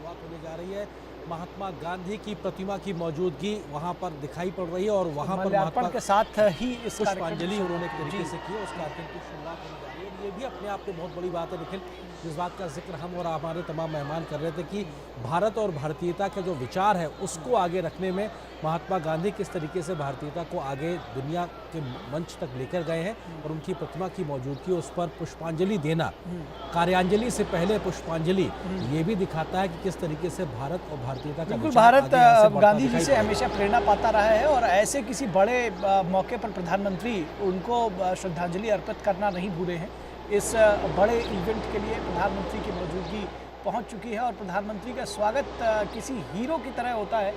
शुरुआत होने जा रही है। महात्मा गांधी की प्रतिमा की मौजूदगी वहां पर दिखाई पड़ रही है और वहां पर महात्मा के साथ ही इस पुष्पांजलि उन्होंने एक तरीके से की है। उस कार्यक्रम की शुरुआत होने जा रही है। ये भी अपने आप में बहुत बड़ी बात है। लेकिन जिस बात का जिक्र हम और हमारे तमाम मेहमान कर रहे थे कि भारत और भारतीयता के जो विचार है उसको आगे रखने में महात्मा गांधी किस तरीके से भारतीयता को आगे दुनिया के मंच तक लेकर गए हैं और उनकी प्रतिमा की मौजूदगी, उस पर पुष्पांजलि देना, कार्यांजलि से पहले पुष्पांजलि, ये भी दिखाता है कि किस तरीके से भारत और भारतीयता का बिल्कुल भारत गांधी जी से हमेशा प्रेरणा पाता रहा है और ऐसे किसी बड़े मौके पर प्रधानमंत्री उनको श्रद्धांजलि अर्पित करना नहीं भूले हैं। इस बड़े इवेंट के लिए प्रधानमंत्री की मौजूदगी पहुंच चुकी है और प्रधानमंत्री का स्वागत किसी हीरो की तरह होता है।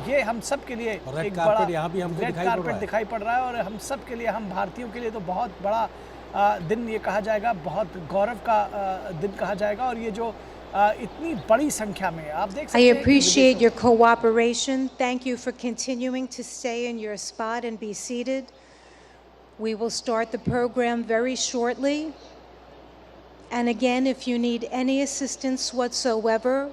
ये हम सब के लिए एक बड़ा यहाँ भी हमको रेड कार्पेट दिखाई पड़ रहा है और हम सब के लिए, हम भारतीयों के लिए तो बहुत बड़ा दिन ये कहा जाएगा, बहुत गौरव का दिन कहा जाएगा। और ये जो इतनी बड़ी संख्या में आप देख सकते हैं। I appreciate your cooperation. Thank you for continuing to stay in your spot and be seated. We will start the program very shortly. And again, if you need any assistance whatsoever,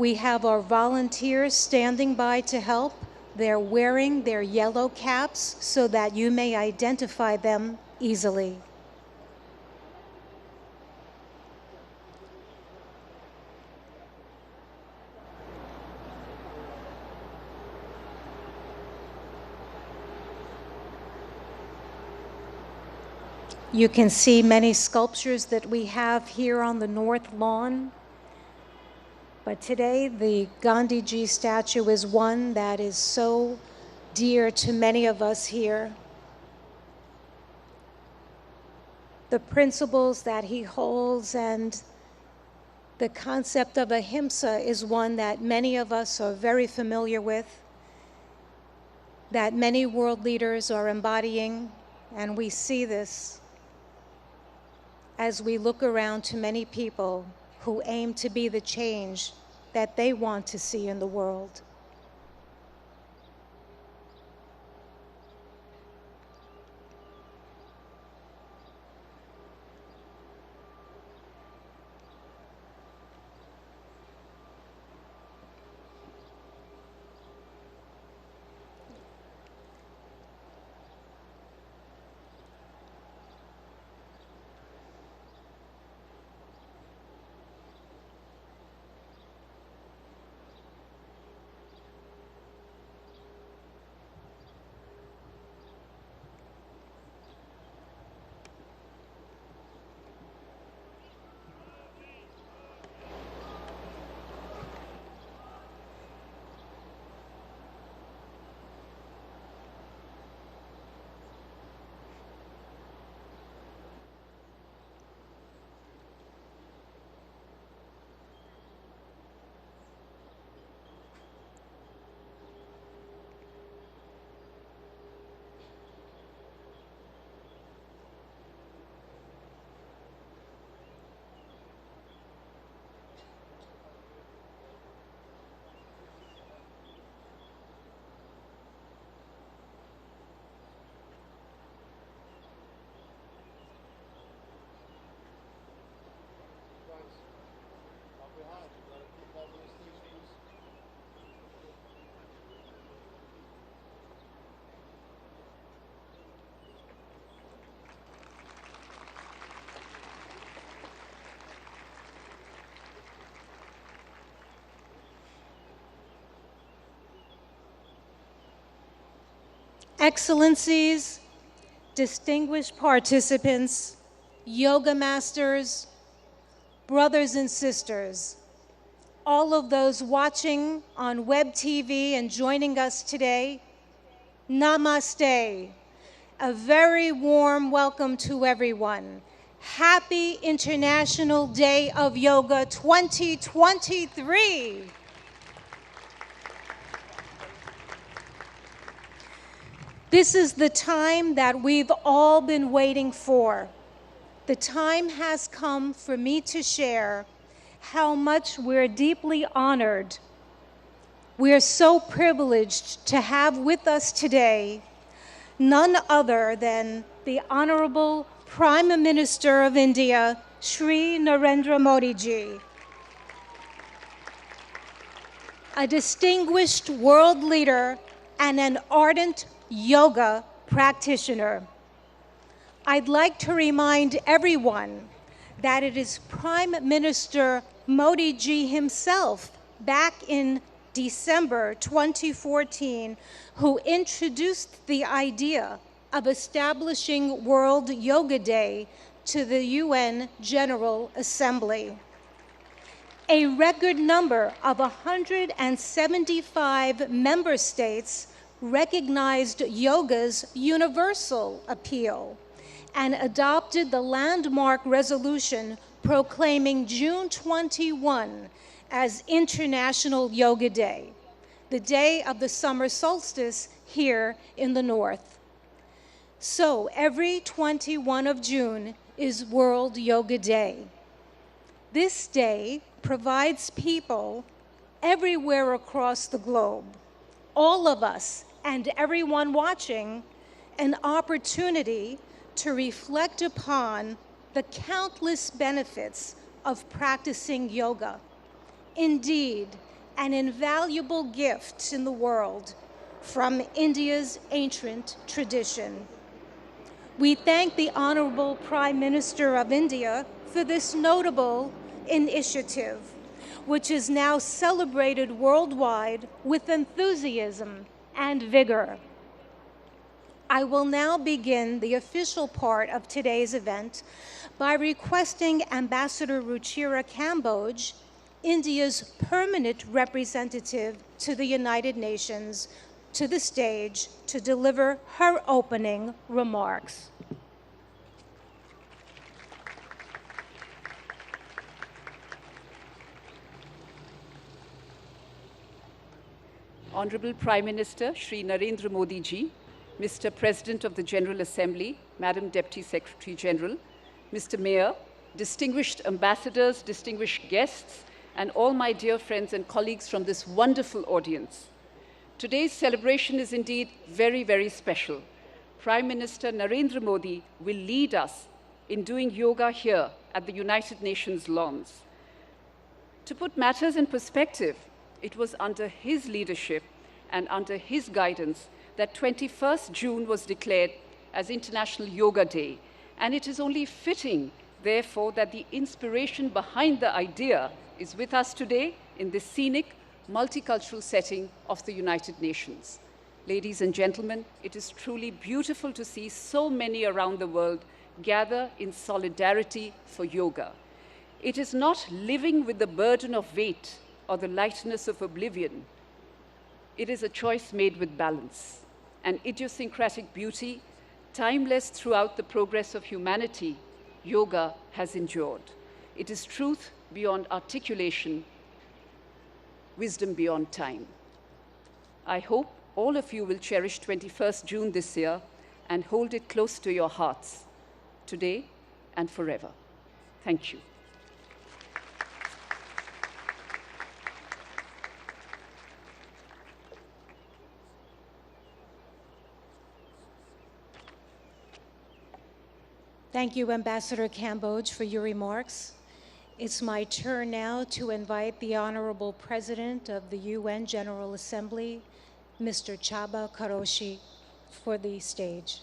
we have our volunteers standing by to help. They're wearing their yellow caps so that you may identify them easily. You can see many sculptures that we have here on the north lawn. But today, the Gandhi Ji statue is one that is so dear to many of us here. The principles that he holds and the concept of ahimsa is one that many of us are very familiar with, that many world leaders are embodying, and we see this as we look around to many people who aim to be the change that they want to see in the world. Excellencies, distinguished participants, yoga masters, brothers and sisters, all of those watching on web TV and joining us today, namaste. A very warm welcome to everyone. Happy International Day of Yoga 2023. This is the time that we've all been waiting for. The time has come for me to share how much we're deeply honored. We're so privileged to have with us today none other than the Honorable Prime Minister of India, Shri Narendra Modi ji. a distinguished world leader, and an ardent yoga practitioner. I'd like to remind everyone that it is Prime Minister Modi ji himself back in December 2014 who introduced the idea of establishing World Yoga Day to the UN General Assembly. A record number of 175 member states recognized yoga's universal appeal and adopted the landmark resolution proclaiming June 21 as International Yoga Day, the day of the summer solstice here in the north. So every 21 of June is World Yoga Day. This day provides people everywhere across the globe, all of us and everyone watching, an opportunity to reflect upon the countless benefits of practicing yoga. Indeed, an invaluable gift in the world from India's ancient tradition. We thank the Honorable Prime Minister of India for this notable initiative, which is now celebrated worldwide with enthusiasm and vigor. I will now begin the official part of today's event by requesting Ambassador Ruchira Kamboj, India's permanent representative to the United Nations, to the stage to deliver her opening remarks. Honorable Prime Minister Shri Narendra Modi ji, Mr. President of the General Assembly, Madam Deputy Secretary General, Mr. Mayor, distinguished ambassadors, distinguished guests, and all my dear friends and colleagues from this wonderful audience. Today's celebration is indeed very, very special. Prime Minister Narendra Modi will lead us in doing yoga here at the United Nations lawns. To put matters in perspective, it was under his leadership and under his guidance that 21st June was declared as International Yoga Day. And it is only fitting, therefore, that the inspiration behind the idea is with us today in this scenic, multicultural setting of the United Nations. Ladies and gentlemen, it is truly beautiful to see so many around the world gather in solidarity for yoga. It is not living with the burden of weight or the lightness of oblivion. It is a choice made with balance, an idiosyncratic beauty, timeless throughout the progress of humanity. Yoga has endured. It is truth beyond articulation, wisdom beyond time. I hope all of you will cherish 21st June this year and hold it close to your hearts, today and forever. Thank you. Thank you, Ambassador Kamboj, for your remarks. It's my turn now to invite the Honorable President of the UN General Assembly, Mr. Chaba Karoshi, for the stage.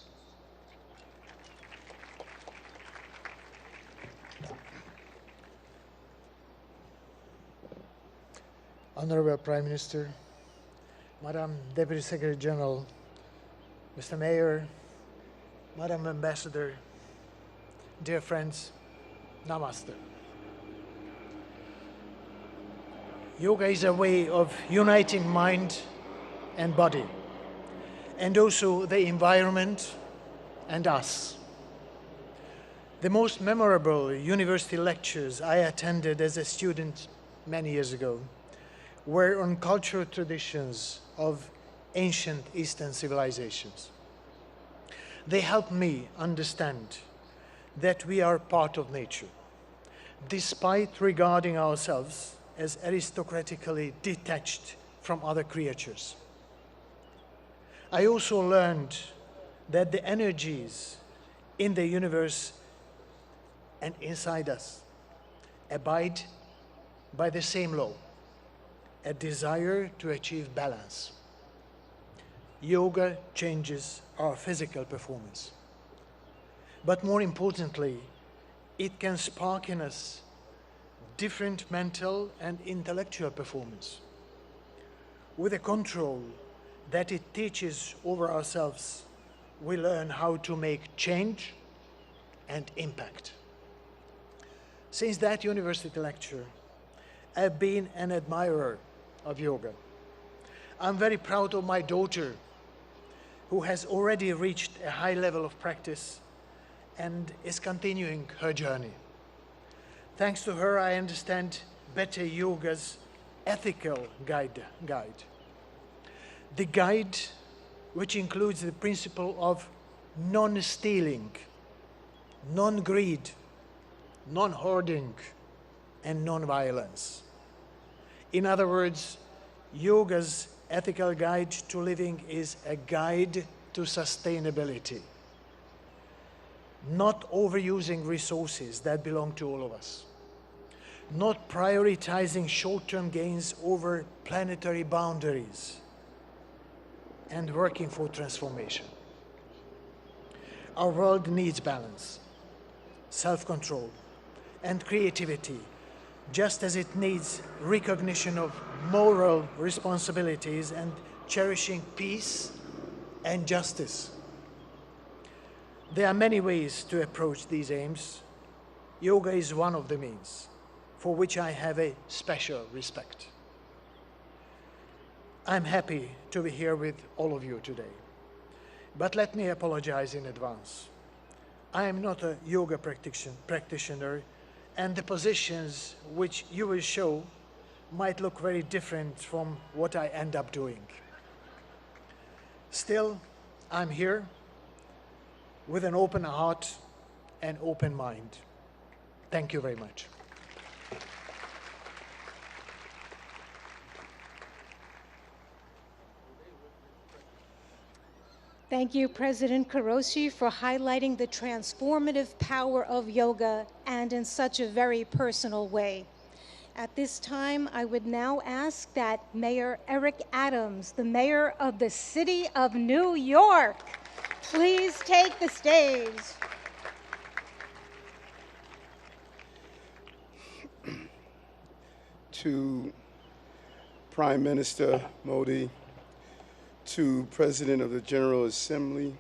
Honorable Prime Minister, Madam Deputy Secretary General, Mr. Mayor, Madam Ambassador, dear friends, Namaste. Yoga is a way of uniting mind and body, and also the environment and us. The most memorable university lectures I attended as a student many years ago were on cultural traditions of ancient Eastern civilizations. They helped me understand that we are part of nature, despite regarding ourselves as aristocratically detached from other creatures. I also learned that the energies in the universe and inside us abide by the same law, a desire to achieve balance. Yoga changes our physical performance. But more importantly, it can spark in us different mental and intellectual performance. With the control that it teaches over ourselves, we learn how to make change and impact. Since that university lecture, I've been an admirer of yoga. I'm very proud of my daughter, who has already reached a high level of practice and is continuing her journey. Thanks to her, I understand better yoga's ethical guide. The guide, which includes the principle of non-stealing, non-greed, non-hoarding, and non-violence. In other words, yoga's ethical guide to living is a guide to sustainability. Not overusing resources that belong to all of us. Not prioritizing short-term gains over planetary boundaries. And working for transformation. Our world needs balance, self-control, and creativity, just as it needs recognition of moral responsibilities and cherishing peace and justice. There are many ways to approach these aims. Yoga is one of the means, for which I have a special respect. I'm happy to be here with all of you today. But let me apologize in advance. I am not a yoga practitioner, and the positions which you will show might look very different from what I end up doing. Still, I'm here with an open heart and open mind. Thank you very much. Thank you, President Karoshi, for highlighting the transformative power of yoga and in such a very personal way. At this time, I would now ask that Mayor Eric Adams, the mayor of the city of New York, please take the stage. To Prime Minister Modi, to President of the General Assembly,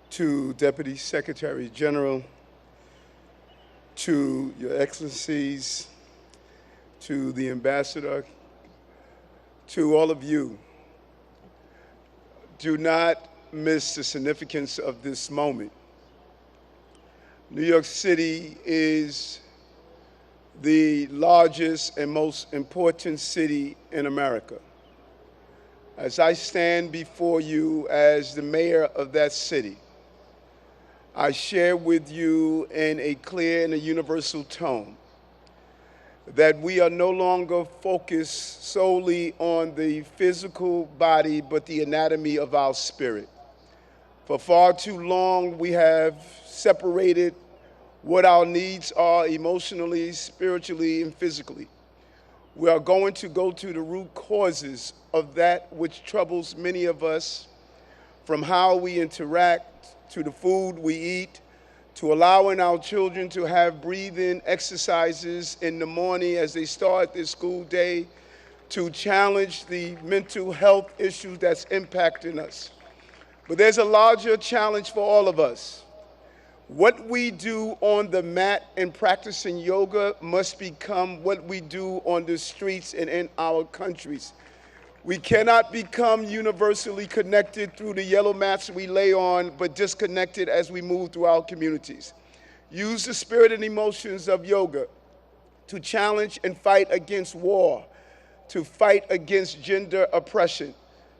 to Deputy Secretary General, to Your Excellencies, to the Ambassador, to all of you, do not miss the significance of this moment. New York City is the largest and most important city in America. As I stand before you as the mayor of that city, I share with you in a clear and a universal tone that we are no longer focused solely on the physical body, but the anatomy of our spirit. For far too long, we have separated what our needs are emotionally, spiritually, and physically. We are going to go to the root causes of that which troubles many of us, from how we interact, to the food we eat, to allowing our children to have breathing exercises in the morning as they start their school day, to challenge the mental health issues that's impacting us. But there's a larger challenge for all of us. What we do on the mat and practicing yoga must become what we do on the streets and in our countries. We cannot become universally connected through the yellow mats we lay on, but disconnected as we move through our communities. Use the spirit and emotions of yoga to challenge and fight against war, to fight against gender oppression,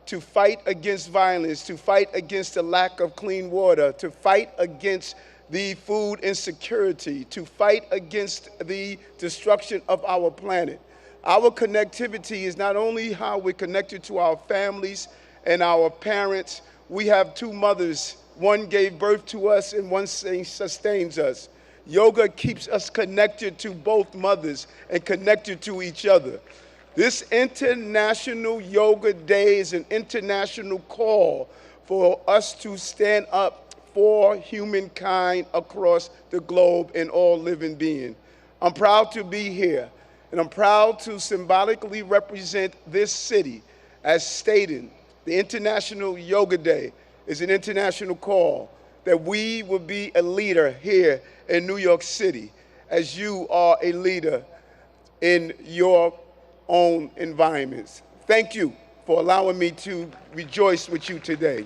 to fight against violence, to fight against the lack of clean water, to fight against the food insecurity, to fight against the destruction of our planet. Our connectivity is not only how we're connected to our families and our parents. We have two mothers. One gave birth to us and one sustains us. Yoga keeps us connected to both mothers and connected to each other. This International Yoga Day is an international call for us to stand up for humankind across the globe and all living beings. I'm proud to be here, and I'm proud to symbolically represent this city. As stated, the International Yoga Day is an international call that we will be a leader here in New York City, as you are a leader in your own environments. Thank you for allowing me to rejoice with you today.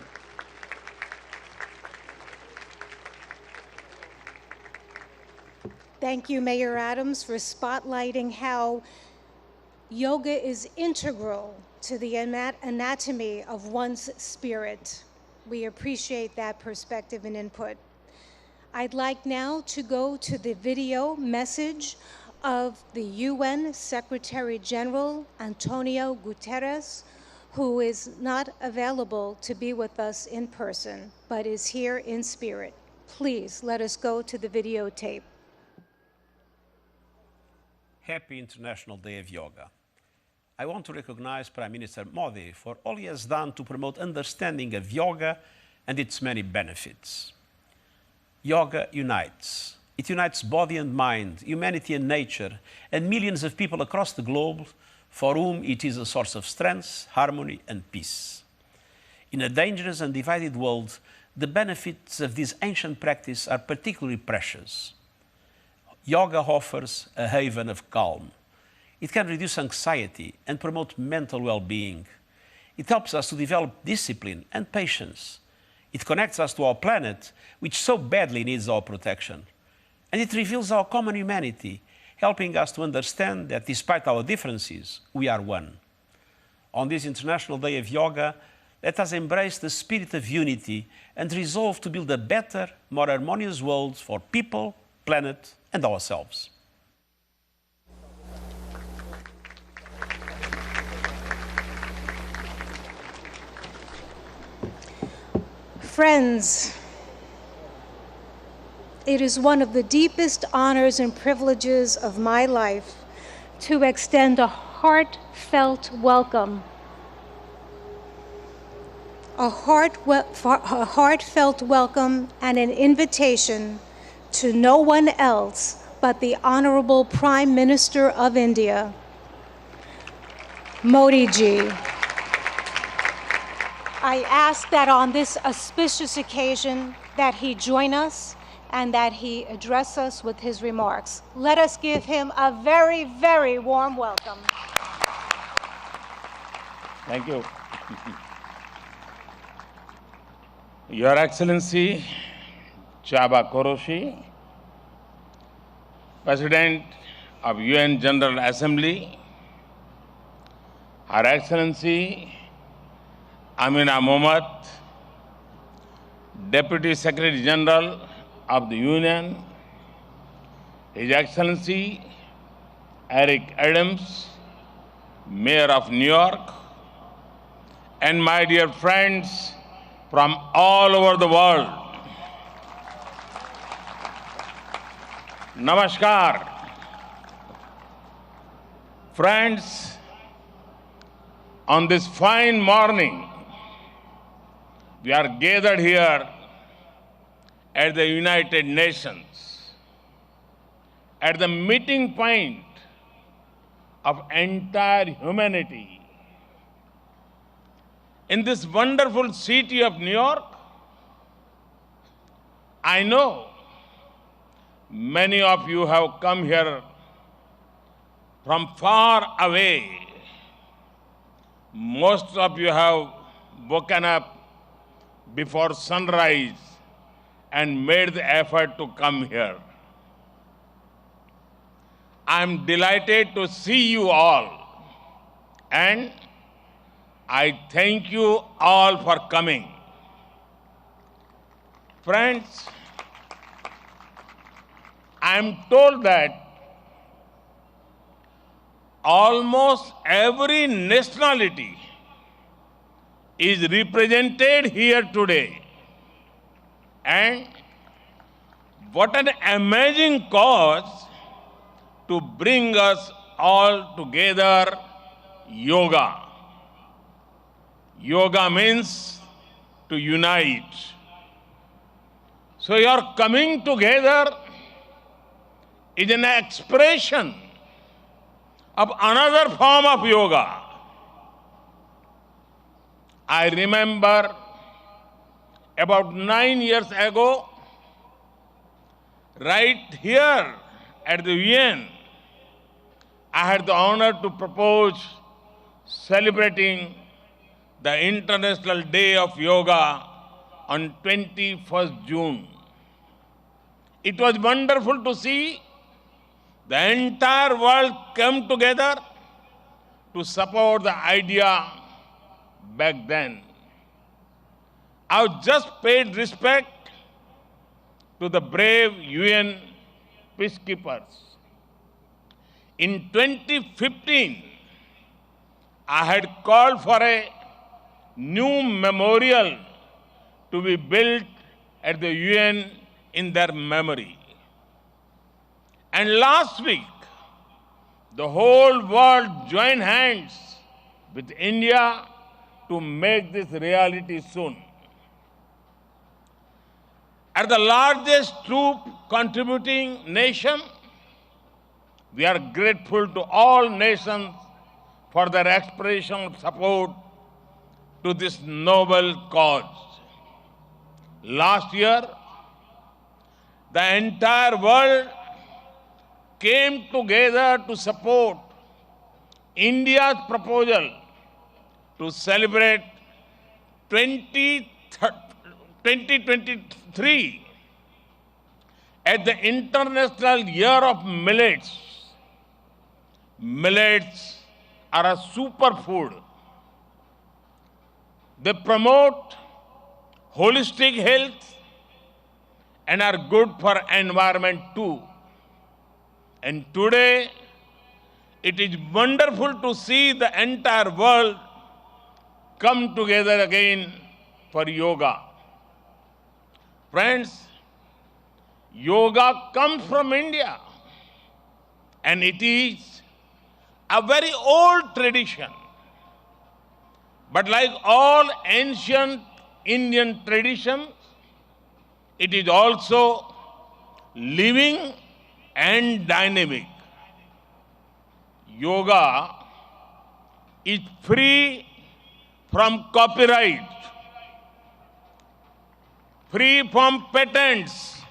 Thank you, Mayor Adams, for spotlighting how yoga is integral to the anatomy of one's spirit. We appreciate that perspective and input. I'd like now to go to the video message of the UN Secretary General Antonio Guterres, who is not available to be with us in person, but is here in spirit. Please let us go to the videotape. Happy International Day of Yoga. I want to recognize Prime Minister Modi for all he has done to promote understanding of yoga and its many benefits. Yoga unites. It unites body and mind, humanity and nature, and millions of people across the globe for whom it is a source of strength, harmony, and peace. In a dangerous and divided world, the benefits of this ancient practice are particularly precious. Yoga offers a haven of calm. It can reduce anxiety and promote mental well-being. It helps us to develop discipline and patience. It connects us to our planet, which so badly needs our protection. And it reveals our common humanity, helping us to understand that despite our differences, we are one. On this International Day of Yoga, let us embrace the spirit of unity and resolve to build a better, more harmonious world for people, planet, and ourselves. Friends, it is one of the deepest honors and privileges of my life to extend a heartfelt welcome. A heartfelt welcome and an invitation to no one else but the Honorable Prime Minister of India, Modi ji. I ask that on this auspicious occasion that he join us and that he address us with his remarks. Let us give him a very, very warm welcome. Thank you. Your Excellency, Chaba Koroshi, President of UN General Assembly, Her Excellency Amina Mohammed, Deputy Secretary General of the Union, His Excellency Eric Adams, Mayor of New York, and my dear friends from all over the world. Namaskar. Friends, on this fine morning, we are gathered here at the United Nations, at the meeting point of entire humanity. In this wonderful city of New York, I know many of you have come here from far away. Most of you have woken up before sunrise and made the effort to come here. I am delighted to see you all, and I thank you all for coming. Friends, I am told that almost every nationality is represented here today. And what an amazing cause to bring us all together yoga. Yoga means to unite. So your coming together is an expression of another form of yoga. I remember about 9 years ago, right here at the UN, I had the honor to propose celebrating the International Day of Yoga on 21st June. It was wonderful to see the entire world come together to support the idea back then. I just paid respect to the brave UN peacekeepers. In 2015, I had called for a new memorial to be built at the UN in their memory. And last week, the whole world joined hands with India to make this reality soon. As the largest troop contributing nation, we are grateful to all nations for their expression of support to this noble cause. Last year, the entire world came together to support India's proposal to celebrate 2023 as the International Year of Millets. Millets are a superfood. They promote holistic health and are good for environment too. And today, it is wonderful to see the entire world come together again for yoga. Friends, yoga comes from India, and it is a very old tradition. But like all ancient Indian traditions, it is also living and dynamic. Yoga is free from copyright, free from patents,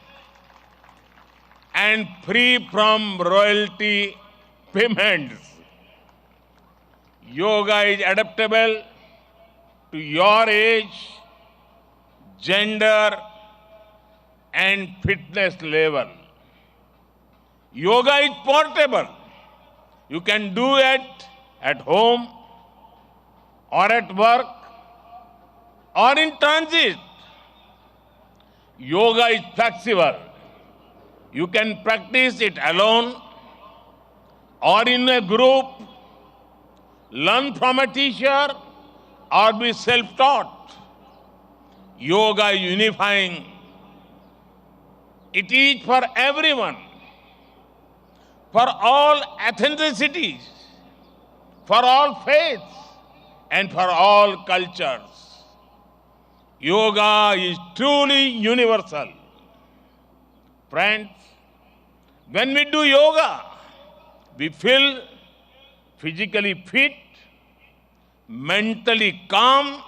and free from royalty payments. Yoga is adaptable to your age, gender, and fitness level. Yoga is portable. You can do it at home or at work or in transit. Yoga is flexible. You can practice it alone or in a group, learn from a teacher or be self-taught. Yoga is unifying. It is for everyone, for all ethnicities, for all faiths, and for all cultures. Yoga is truly universal. Friends, when we do yoga, we feel physically fit, mentally calm,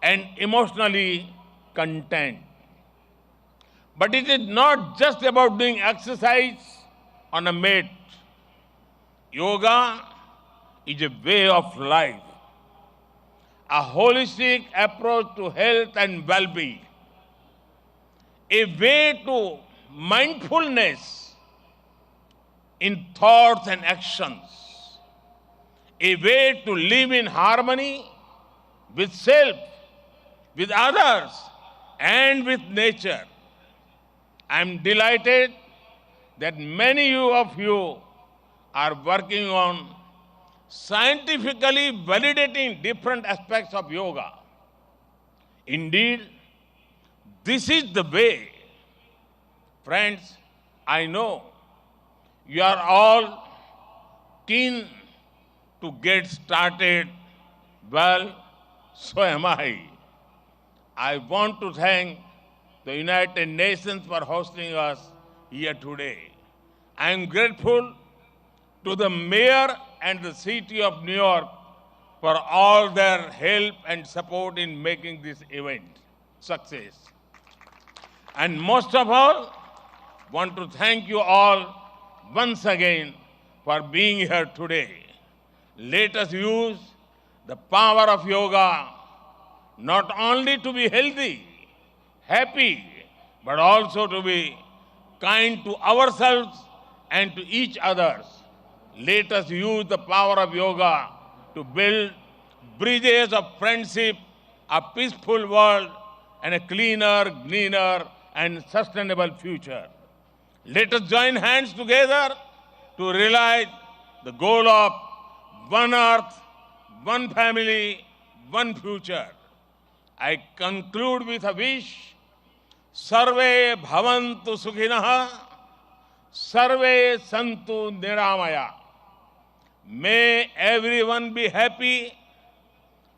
and emotionally content. But it is not just about doing exercise on a mat. Yoga is a way of life, a holistic approach to health and well-being, a way to mindfulness in thoughts and actions, a way to live in harmony with self, with others, and with nature. I am delighted that many of you are working on scientifically validating different aspects of yoga. Indeed, this is the way. Friends, I know you are all keen to to get started, well, so am I. I want to thank the United Nations for hosting us here today. I am grateful to the mayor and the city of New York for all their help and support in making this event success. And most of all, want to thank you all once again for being here today. Let us use the power of yoga not only to be healthy, happy, but also to be kind to ourselves and to each other. Let us use the power of yoga to build bridges of friendship, a peaceful world, and a cleaner, greener, and sustainable future. Let us join hands together to realize the goal of one earth, one family, one future. I conclude with a wish. Sarve bhavantu sukhinah, sarve santu niramaya. May everyone be happy.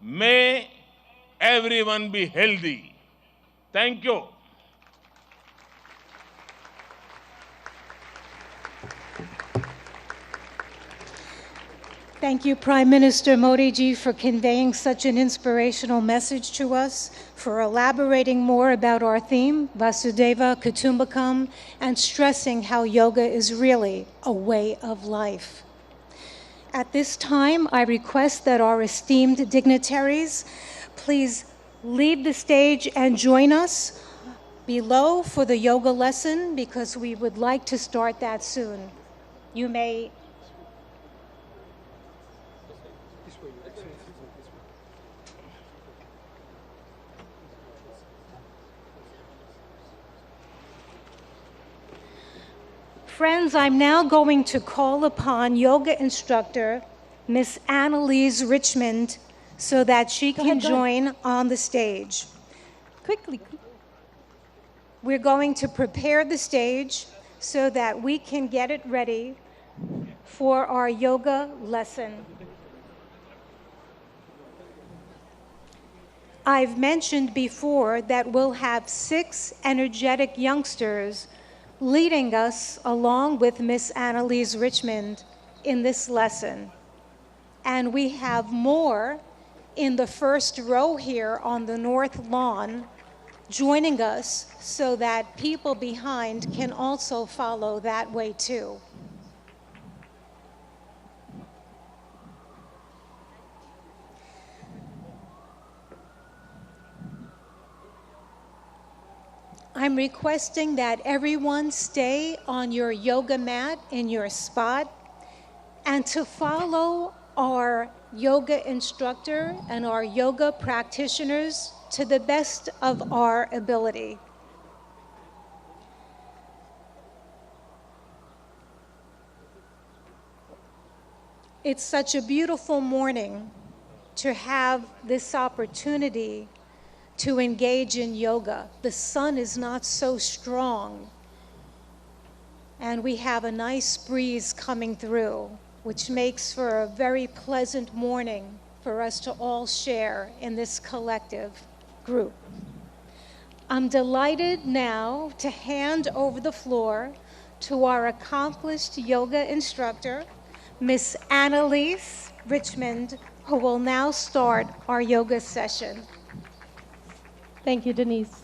May everyone be healthy. Thank you. Thank you, Prime Minister Modi ji, for conveying such an inspirational message to us, for elaborating more about our theme, Vasudeva Kutumbakam, and stressing how yoga is really a way of life. At this time, I request that our esteemed dignitaries please leave the stage and join us below for the yoga lesson, because we would like to start that soon. You may. Friends, I'm now going to call upon yoga instructor Miss Annalise Richmond so that she can join on the stage. Quickly. We're going to prepare the stage so that we can get it ready for our yoga lesson. I've mentioned before that we'll have 6 energetic youngsters leading us along with Miss Annalise Richmond in this lesson. And we have more in the first row here on the north lawn joining us so that people behind can also follow that way too. I'm requesting that everyone stay on your yoga mat in your spot and to follow our yoga instructor and our yoga practitioners to the best of our ability. It's such a beautiful morning to have this opportunity to engage in yoga. The sun is not so strong, and we have a nice breeze coming through, which makes for a very pleasant morning for us to all share in this collective group. I'm delighted now to hand over the floor to our accomplished yoga instructor, Miss Annalise Richmond, who will now start our yoga session. Thank you, Denise.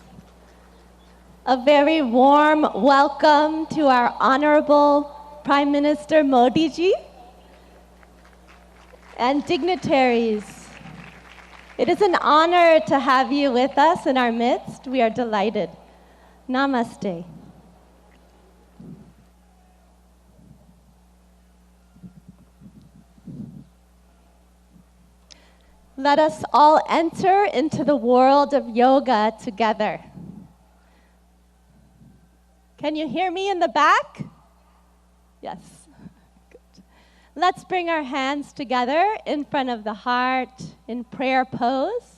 A very warm welcome to our Honorable Prime Minister Modi ji and dignitaries. It is an honor to have you with us in our midst. We are delighted. Namaste. Let us all enter into the world of yoga together. Can you hear me in the back? Yes. Good. Let's bring our hands together in front of the heart in prayer pose.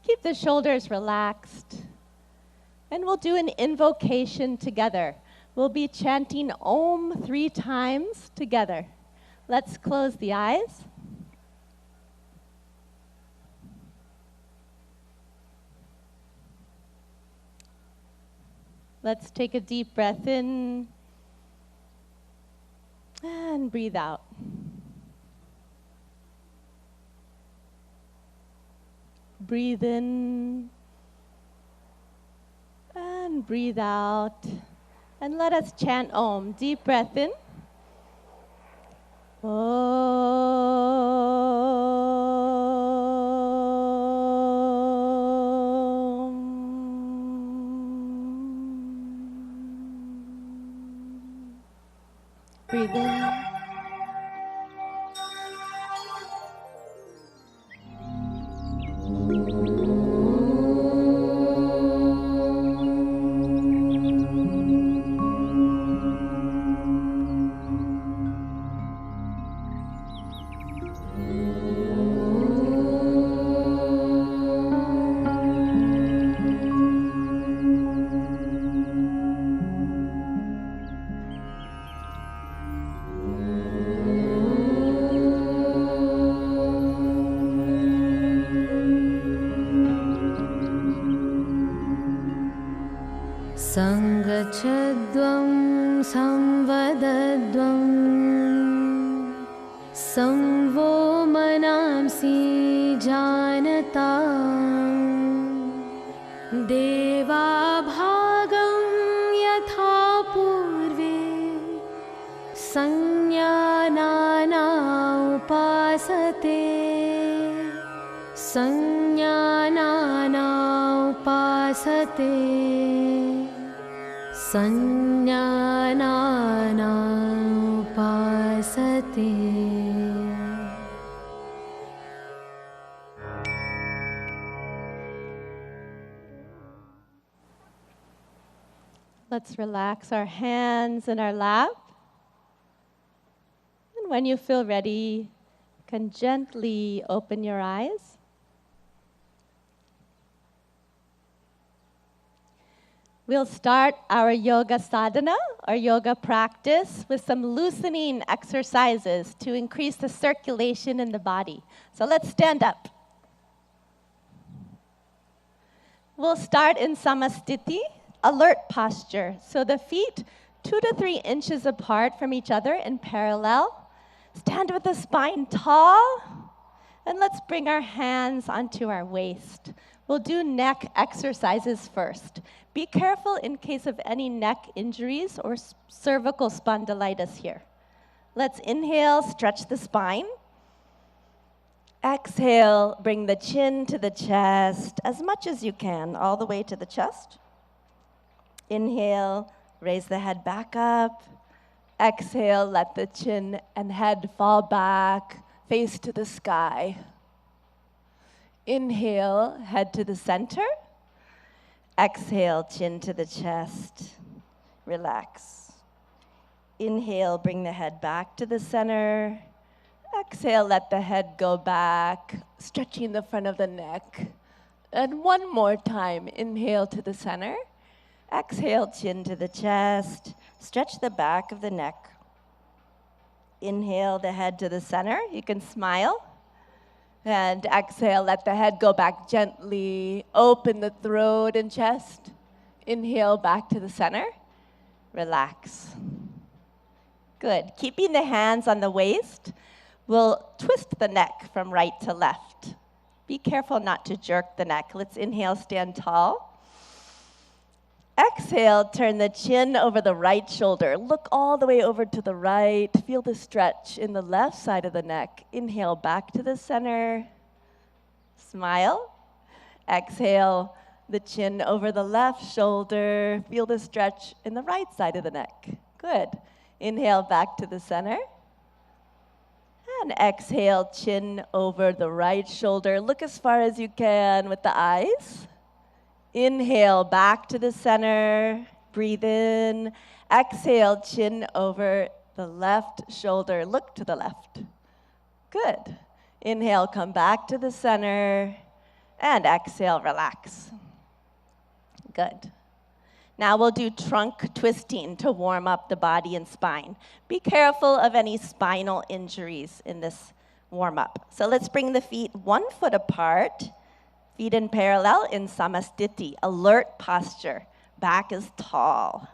Keep the shoulders relaxed. And we'll do an invocation together. We'll be chanting Om 3 times together. Let's close the eyes. Let's take a deep breath in and breathe out. Breathe in and breathe out. And let us chant Om. Deep breath in. Om. Breathe in. Sangachadvam samvadadvam samvo manamsi janatam deva bhagam yatha purve sanyanana upasate sanyanana upasate Sanyanana upasate. Let's relax our hands in our lap. And when you feel ready, you can gently open your eyes. We'll start our yoga sadhana, our yoga practice, with some loosening exercises to increase the circulation in the body. So let's stand up. We'll start in samastiti, alert posture. So the feet 2 to 3 inches apart from each other in parallel. Stand with the spine tall. And let's bring our hands onto our waist. We'll do neck exercises first. Be careful in case of any neck injuries or cervical spondylitis here. Let's inhale, stretch the spine. Exhale, bring the chin to the chest as much as you can, all the way to the chest. Inhale, raise the head back up. Exhale, let the chin and head fall back, face to the sky. Inhale, head to the center. Exhale, chin to the chest. Relax. Inhale, bring the head back to the center. Exhale, let the head go back, stretching the front of the neck. And one more time, inhale to the center. Exhale, chin to the chest. Stretch the back of the neck. Inhale the head to the center. You can smile. And exhale, let the head go back gently. Open the throat and chest. Inhale back to the center. Relax. Good. Keeping the hands on the waist, we'll twist the neck from right to left. Be careful not to jerk the neck. Let's inhale, stand tall. Exhale, turn the chin over the right shoulder. Look all the way over to the right. Feel the stretch in the left side of the neck. Inhale, back to the center. Smile. Exhale, the chin over the left shoulder. Feel the stretch in the right side of the neck. Good. Inhale, back to the center. And exhale, chin over the right shoulder. Look as far as you can with the eyes. Inhale, back to the center. Breathe in. Exhale, chin over the left shoulder. Look to the left. Good. Inhale, come back to the center. And exhale, relax. Good. Now we'll do trunk twisting to warm up the body and spine. Be careful of any spinal injuries in this warm-up. So let's bring the feet 1 foot apart. Feet in parallel in samastiti, alert posture. back is tall.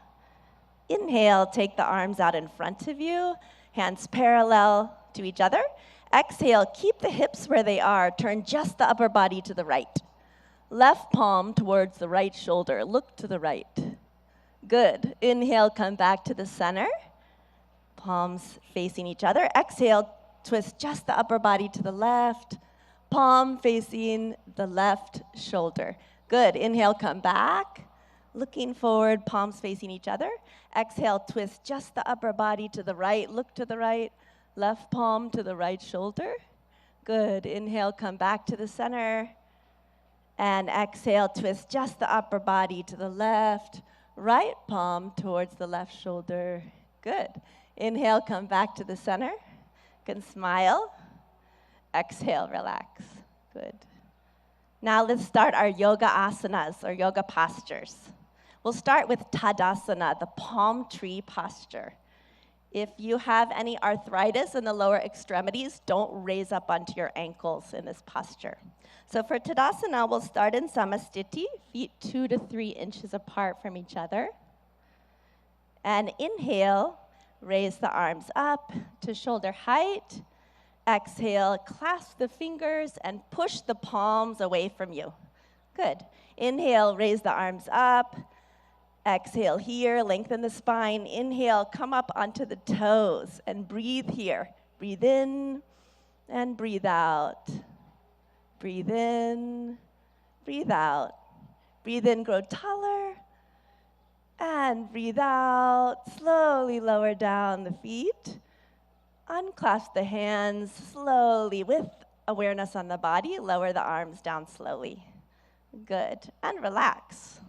Inhale, take the arms out in front of you, hands parallel to each other. Exhale, keep the hips where they are. Turn just the upper body to the right. Left palm towards the right shoulder. Look to the right. Good. Inhale, come back to the center. Palms facing each other. Exhale, twist just the upper body to the left. Palm facing the left shoulder. Good. Inhale, come back. Looking forward, palms facing each other. Exhale, twist just the upper body to the right. Look to the right. Left palm to the right shoulder. Good. Inhale, come back to the center. And exhale, twist just the upper body to the left. Right palm towards the left shoulder. Good. Inhale, come back to the center. You can smile. Exhale, relax. Good. Now let's start our yoga asanas, or yoga postures. We'll start with Tadasana, the palm tree posture. If you have any arthritis in the lower extremities, don't raise up onto your ankles in this posture. So for Tadasana, we'll start in Samastiti, feet 2 to 3 inches apart from each other. And inhale, raise the arms up to shoulder height. Exhale, clasp the fingers and push the palms away from you. Good. Inhale, raise the arms up. Exhale here, lengthen the spine. Inhale, come up onto the toes and breathe here. Breathe in and breathe out. Breathe in, breathe out. Breathe in, grow taller. And breathe out, slowly lower down the feet. Unclasp the hands slowly with awareness on the body. Lower the arms down slowly. Good. And relax.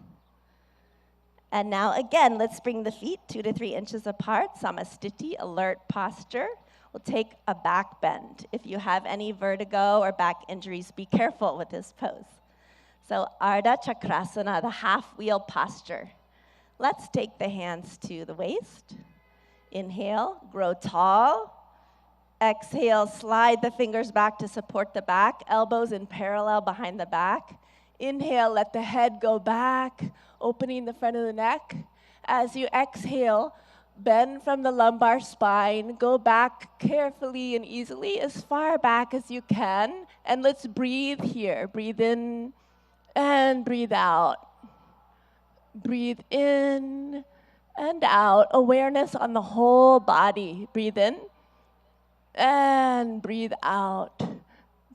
And now again, let's bring the feet 2 to 3 inches apart. Samastiti, alert posture. We'll take a back bend. If you have any vertigo or back injuries, be careful with this pose. So Ardha Chakrasana, the half-wheel posture. Let's take the hands to the waist. Inhale, grow tall. Exhale, slide the fingers back to support the back, elbows in parallel behind the back. Inhale, let the head go back, opening the front of the neck. As you exhale, bend from the lumbar spine, go back carefully and easily as far back as you can, and let's breathe here. Breathe in and breathe out. Breathe in and out. Awareness on the whole body. Breathe in and breathe out.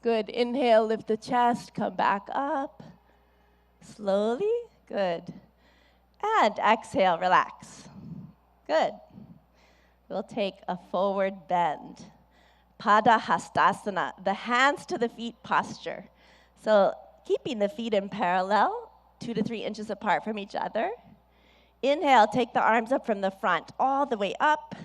Good. Inhale, lift the chest, come back up. Slowly. Good. And exhale, relax. Good. We'll take a forward bend. Pada Hastasana, the hands to the feet posture. So keeping the feet in parallel, 2 to 3 inches apart from each other. Inhale, take the arms up from the front, all the way up.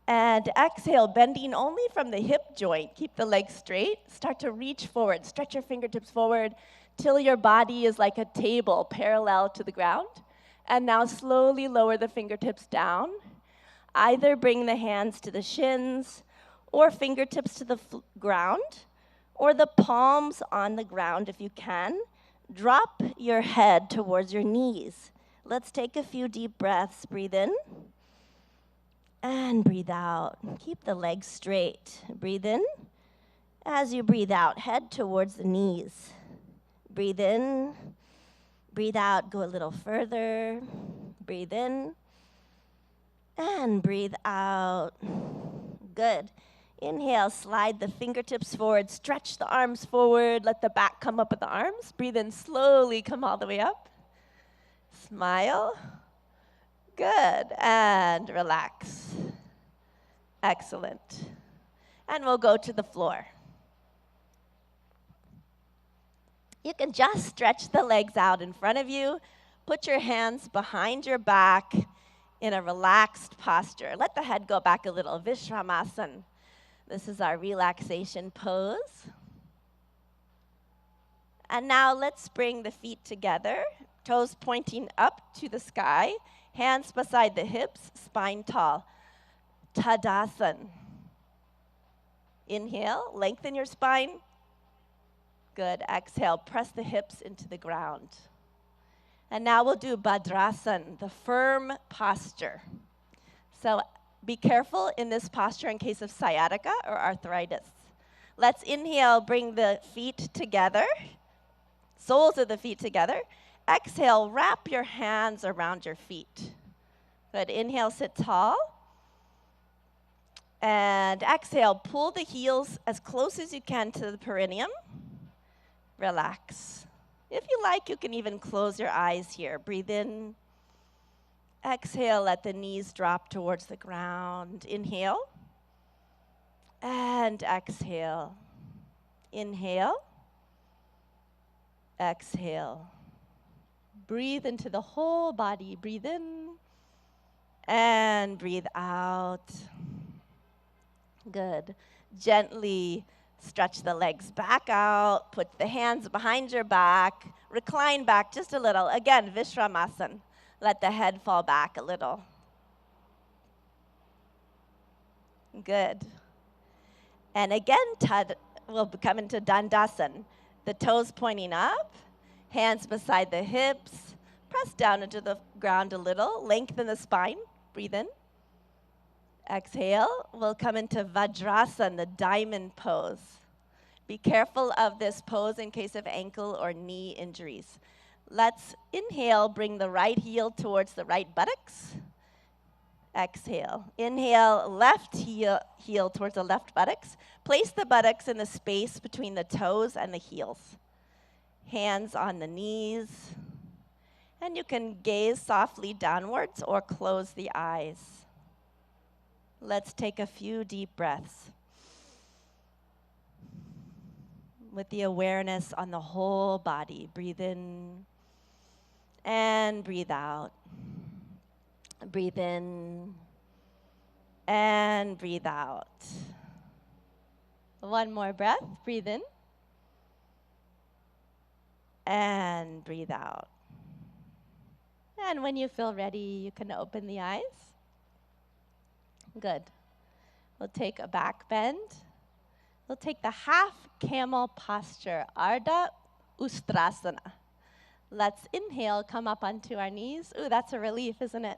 And exhale, bending only from the hip joint. Keep the legs straight. Start to reach forward. Stretch your fingertips forward till your body is like a table parallel to the ground. And now slowly lower the fingertips down. Either bring the hands to the shins or fingertips to the ground, or the palms on the ground if you can. Drop your head towards your knees. Let's take a few deep breaths. Breathe in and breathe out. Keep the legs straight. Breathe in. As you breathe out, head towards the knees. Breathe in. Breathe out. Go a little further. Breathe in and breathe out. Good. Inhale, slide the fingertips forward, stretch the arms forward, let the back come up with the arms. Breathe in slowly, come all the way up. Smile. Good, and relax. Excellent. And we'll go to the floor. You can just stretch the legs out in front of you. Put your hands behind your back in a relaxed posture. Let the head go back a little, Vishramasana. This is our relaxation pose. And now let's bring the feet together, toes pointing up to the sky, hands beside the hips, spine tall. Tadasana. Inhale, lengthen your spine. Good. Exhale, press the hips into the ground. And now we'll do Bhadrasan, the firm posture. So be careful in this posture in case of sciatica or arthritis. Let's inhale, bring the feet together, soles of the feet together. Exhale, wrap your hands around your feet. Good, inhale, sit tall. And exhale, pull the heels as close as you can to the perineum. Relax. If you like, you can even close your eyes here. Breathe in. Exhale, let the knees drop towards the ground. Inhale. And exhale. Inhale. Exhale. Breathe into the whole body. Breathe in. And breathe out. Good. Gently stretch the legs back out, put the hands behind your back, recline back just a little. Again, Vishramasana. Let the head fall back a little. Good. And again, we'll come into Dandasana. The toes pointing up, hands beside the hips, press down into the ground a little, lengthen the spine, breathe in. Exhale, we'll come into Vajrasana, the diamond pose. Be careful of this pose in case of ankle or knee injuries. Let's inhale, bring the right heel towards the right buttocks. Exhale. Inhale, left heel towards the left buttocks. Place the buttocks in the space between the toes and the heels. Hands on the knees. And you can gaze softly downwards or close the eyes. Let's take a few deep breaths with the awareness on the whole body. Breathe in and breathe out. Breathe in and breathe out. One more breath. Breathe in and breathe out. And when you feel ready, you can open the eyes. Good. We'll take a back bend. We'll take the half camel posture, Ardha Ustrasana. Let's inhale, come up onto our knees. Ooh, that's a relief, isn't it?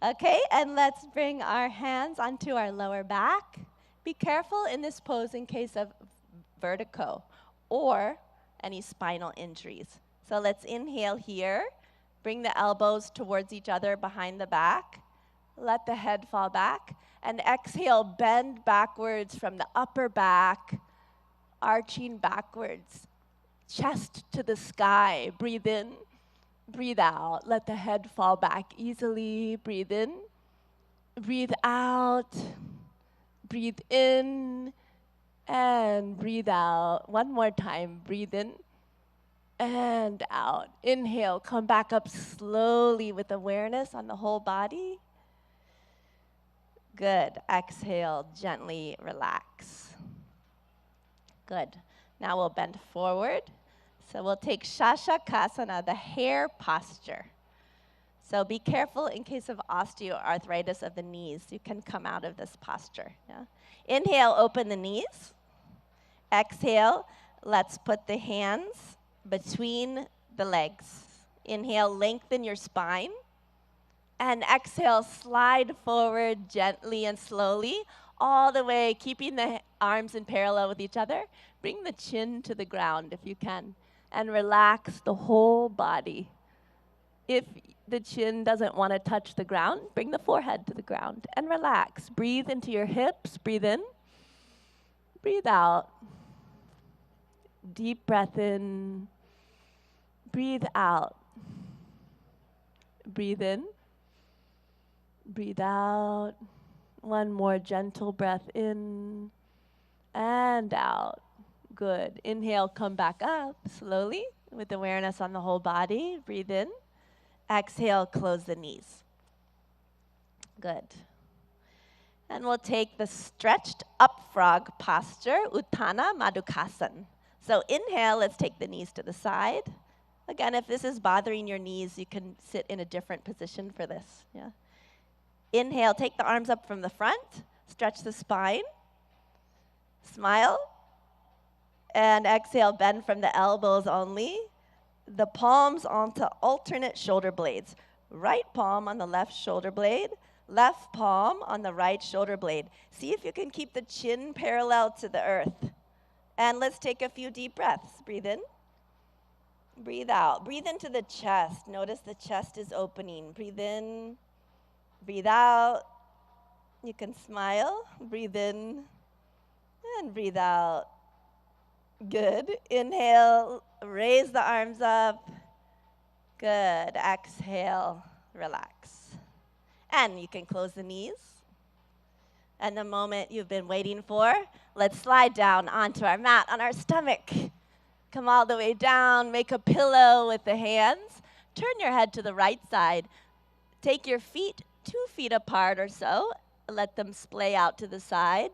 Okay, and let's bring our hands onto our lower back. Be careful in this pose in case of vertigo or any spinal injuries. So let's inhale here. Bring the elbows towards each other behind the back. Let the head fall back. And exhale, bend backwards from the upper back, arching backwards. Chest to the sky. Breathe in, breathe out. Let the head fall back easily. Breathe in, breathe out. Breathe in and breathe out. One more time. Breathe in and out. Inhale, come back up slowly with awareness on the whole body. Good. Exhale, gently relax. Good. Now we'll bend forward. So we'll take Shashakasana, the hare posture. So be careful in case of osteoarthritis of the knees. You can come out of this posture. Yeah? Inhale, open the knees. Exhale, let's put the hands between the legs. Inhale, lengthen your spine. And exhale, slide forward gently and slowly, all the way, keeping the arms in parallel with each other. Bring the chin to the ground if you can, and relax the whole body. If the chin doesn't want to touch the ground, bring the forehead to the ground and relax. Breathe into your hips. Breathe in. Breathe out. Deep breath in. Breathe out. Breathe in. Breathe out. One more gentle breath in and out. Good. Inhale, come back up slowly with awareness on the whole body. Breathe in. Exhale, close the knees. Good. And we'll take the stretched up frog posture, Uttana Madhukasana. So inhale, let's take the knees to the side. Again, if this is bothering your knees, you can sit in a different position for this. Yeah. Inhale, take the arms up from the front, stretch the spine, smile, and exhale, bend from the elbows only. the palms onto alternate shoulder blades. Right palm on the left shoulder blade, left palm on the right shoulder blade. See if you can keep the chin parallel to the earth. And let's take a few deep breaths. Breathe in. Breathe out. Breathe into the chest. Notice the chest is opening. Breathe in. Breathe out. You can smile. Breathe in. And breathe out. Good. Inhale. Raise the arms up. Good. Exhale. Relax. And you can close the knees. And the moment you've been waiting for, let's slide down onto our mat on our stomach. Come all the way down. Make a pillow with the hands. Turn your head to the right side. Take your feet 2 feet apart or so. Let them splay out to the side.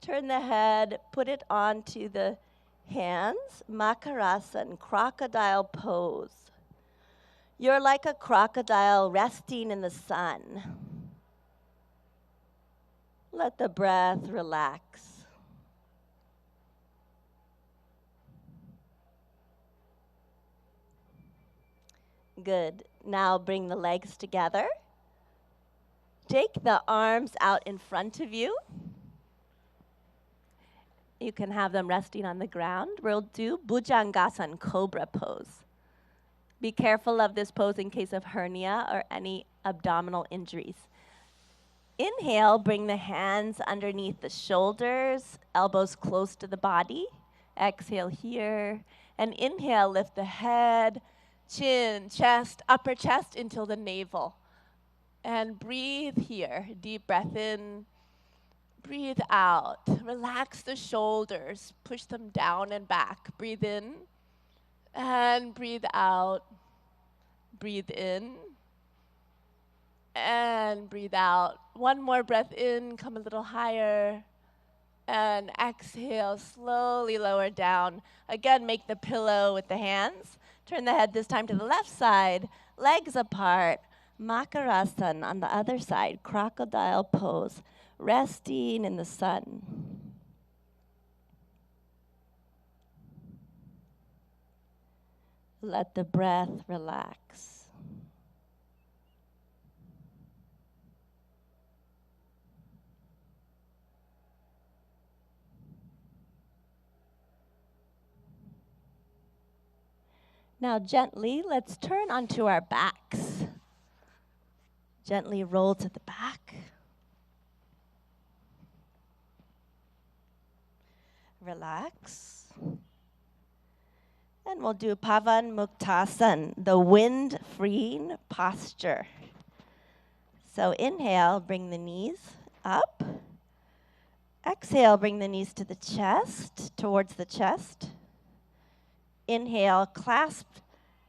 Turn the head. Put it onto the hands. Makarasan, crocodile pose. You're like a crocodile resting in the sun. Let the breath relax. Good. Now bring the legs together. Take the arms out in front of you. You can have them resting on the ground. We'll do Bhujangasana, cobra pose. Be careful of this pose in case of hernia or any abdominal injuries. Inhale, bring the hands underneath the shoulders, elbows close to the body. Exhale here. And inhale, lift the head, chin, chest, upper chest until the navel. And breathe here. Deep breath in. Breathe out. Relax the shoulders. Push them down and back. Breathe in. And breathe out. Breathe in. And breathe out. One more breath in. Come a little higher. And exhale. Slowly lower down. Again, make the pillow with the hands. Turn the head this time to the left side. Legs apart. Makarasan on the other side. Crocodile pose. Resting in the sun. Let the breath relax. Now gently, let's turn onto our backs. Gently roll to the back. Relax. And we'll do Pavan Muktasan, the wind-freeing posture. So inhale, bring the knees up. Exhale, bring the knees to the chest, towards the chest. Inhale, clasp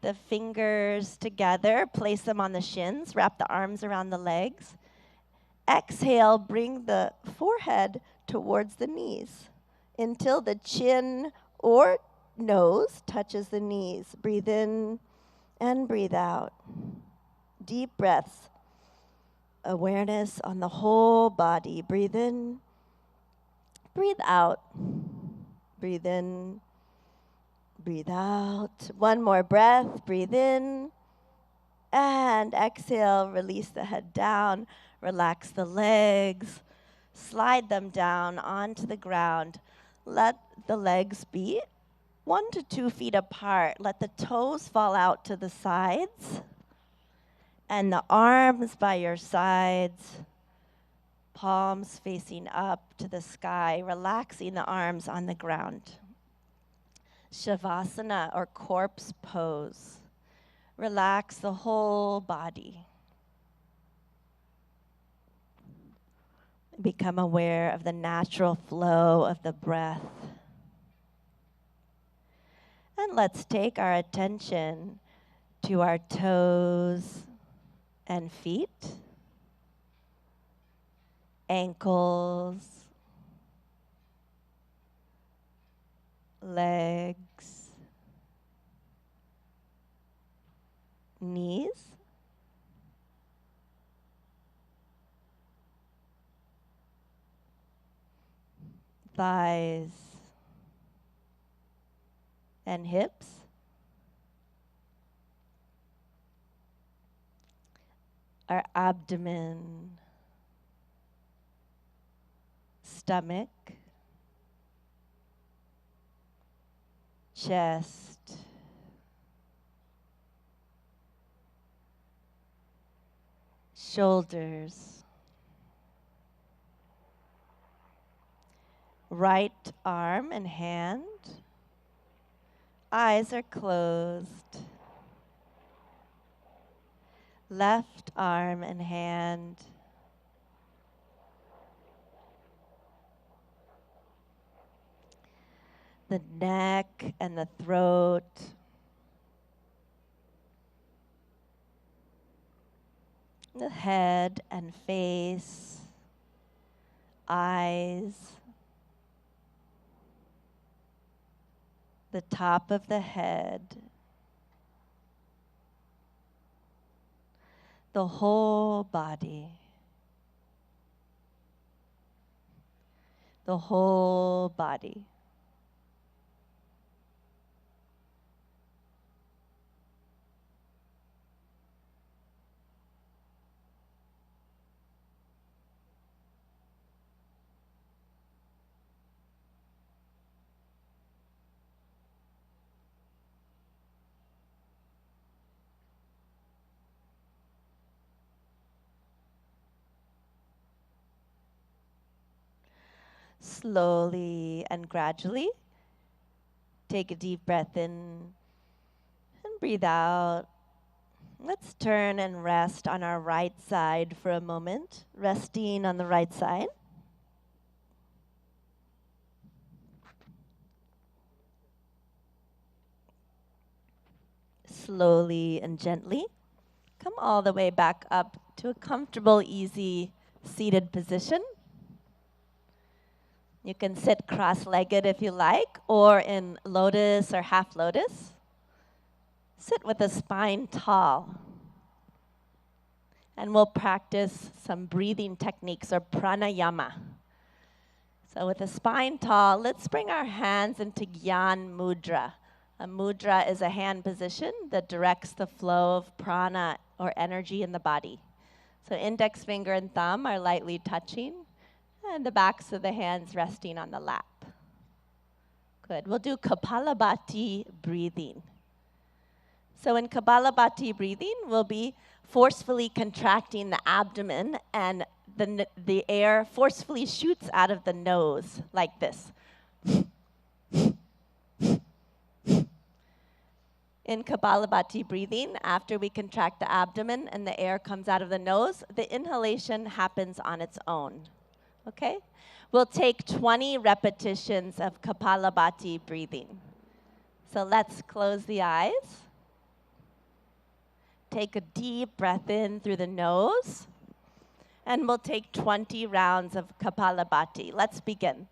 the fingers together, place them on the shins, wrap the arms around the legs. Exhale, bring the forehead towards the knees until the chin or nose touches the knees. Breathe in and breathe out. Deep breaths. Awareness on the whole body. Breathe in. Breathe out. Breathe in. Breathe out. One more breath. Breathe in. And exhale. Release the head down. Relax the legs. Slide them down onto the ground. Let the legs be 1 to 2 feet apart. Let the toes fall out to the sides. And the arms by your sides. Palms facing up to the sky. Relaxing the arms on the ground. Shavasana, or corpse pose. Relax the whole body. Become aware of the natural flow of the breath. And let's take our attention to our toes and feet, ankles, legs, knees, thighs, and hips, our abdomen, stomach, chest, shoulders, right arm and hand. Eyes are closed. Left arm and hand. The neck and the throat. The head and face. Eyes. The top of the head. The whole body. The whole body. Slowly and gradually, take a deep breath in and breathe out. Let's turn and rest on our right side for a moment, resting on the right side. Slowly and gently, come all the way back up to a comfortable, easy seated position. You can sit cross-legged if you like, or in lotus or half lotus. Sit with the spine tall. And we'll practice some breathing techniques or pranayama. So with the spine tall, let's bring our hands into Gyan Mudra. A mudra is a hand position that directs the flow of prana or energy in the body. So index finger and thumb are lightly touching, and the backs of the hands resting on the lap. Good. We'll do Kapalabhati breathing. So in Kapalabhati breathing, we'll be forcefully contracting the abdomen, and the air forcefully shoots out of the nose like this. In Kapalabhati breathing, after we contract the abdomen and the air comes out of the nose, the inhalation happens on its own. Okay? We'll take 20 repetitions of Kapalabhati breathing. So let's close the eyes. Take a deep breath in through the nose. And we'll take 20 rounds of Kapalabhati. Let's begin.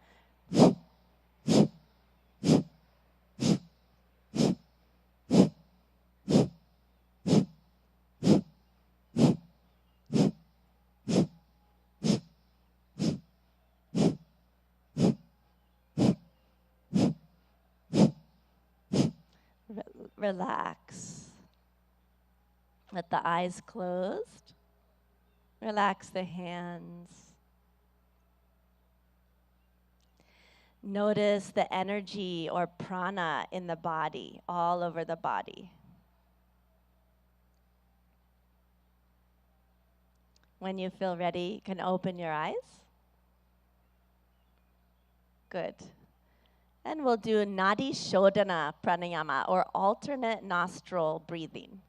Relax. Let the eyes closed. Relax the hands. Notice the energy or prana in the body, all over the body. When you feel ready, you can open your eyes. Good. And we'll do Nadi Shodhana Pranayama, or alternate nostril breathing.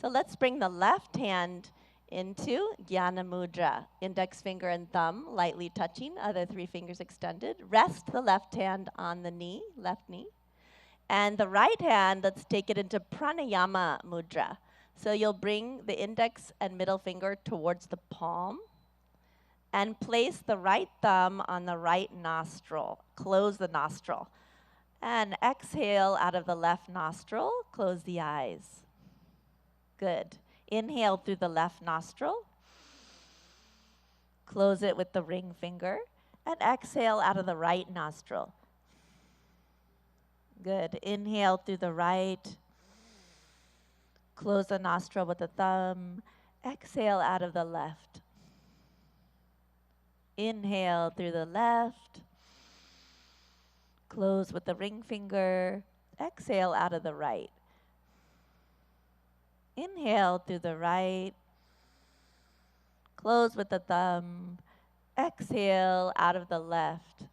So let's bring the left hand into Jnana Mudra. Index finger and thumb lightly touching, other 3 fingers extended. Rest the left hand on the knee, left knee. And the right hand, let's take it into Pranayama Mudra. So you'll bring the index and middle finger towards the palm and place the right thumb on the right nostril. Close the nostril. And exhale out of the left nostril. Close the eyes. Good. Inhale through the left nostril. Close it with the ring finger. And exhale out of the right nostril. Good. Inhale through the right. Close the nostril with the thumb. Exhale out of the left. Inhale through the left. Close with the ring finger. Exhale out of the right. Inhale through the right. Close with the thumb. Exhale out of the left.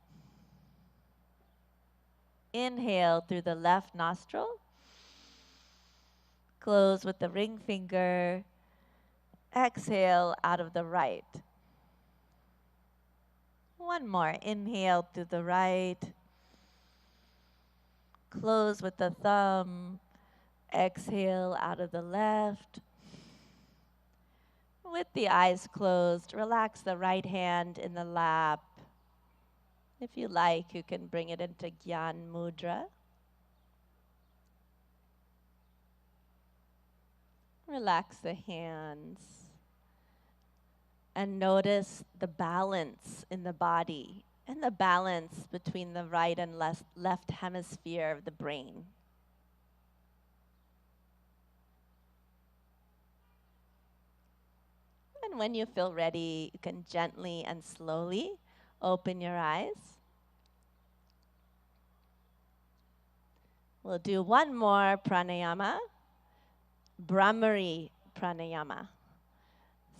Inhale through the left nostril. Close with the ring finger. Exhale out of the right. One more. Inhale through the right. Close with the thumb. Exhale out of the left. With the eyes closed, relax the right hand in the lap. If you like, you can bring it into Gyan Mudra. Relax the hands. And notice the balance in the body and the balance between the right and left hemisphere of the brain. And when you feel ready, you can gently and slowly open your eyes. We'll do one more pranayama, Brahmari pranayama.